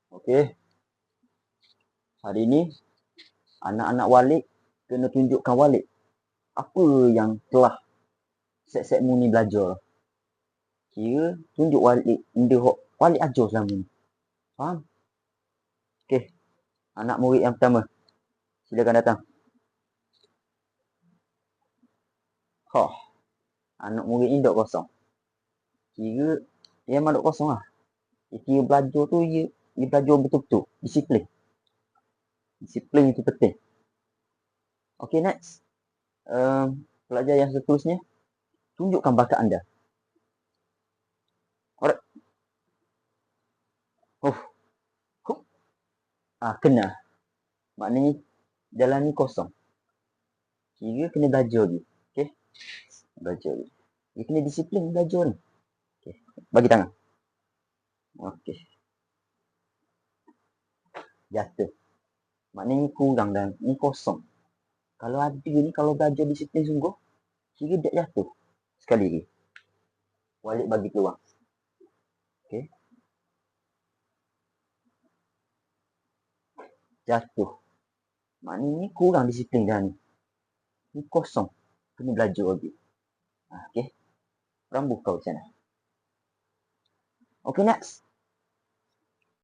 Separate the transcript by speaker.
Speaker 1: Okey. Hari ni anak-anak Walid kena tunjukkan Walid apa yang telah set-set mu ni belajar. Kira tunjuk Walid benda hok Walid ajar selama ni. Faham? Okey. Anak murid yang pertama. Silakan datang. Anak murid ni dok kosong. Kira dia memang dok kosong lah. Kira belajar tu dia belajar betul-betul. Disiplin. Disiplin itu penting. Okey, next. Pelajar yang seterusnya. Tunjukkan bakat anda. Alright. Kena. Maknanya jalan ni kosong. Kira kena belajar lagi. Okey? Belajar lagi. Dia kena disiplin belajar ni. Okey. Bagi tangan. Okey. Jatuh. Maknanya kurang dah. Ni kosong. Kalau ada ni, kalau belajar disiplin sungguh, kira dia jatuh. Sekali lagi. Walid bagi peluang. Okey. Jatuh. Maknanya kurang disiplin dah ni. Ni kosong. Kena belajar lagi. Okey. Rambuh kau macam mana? Okay, next.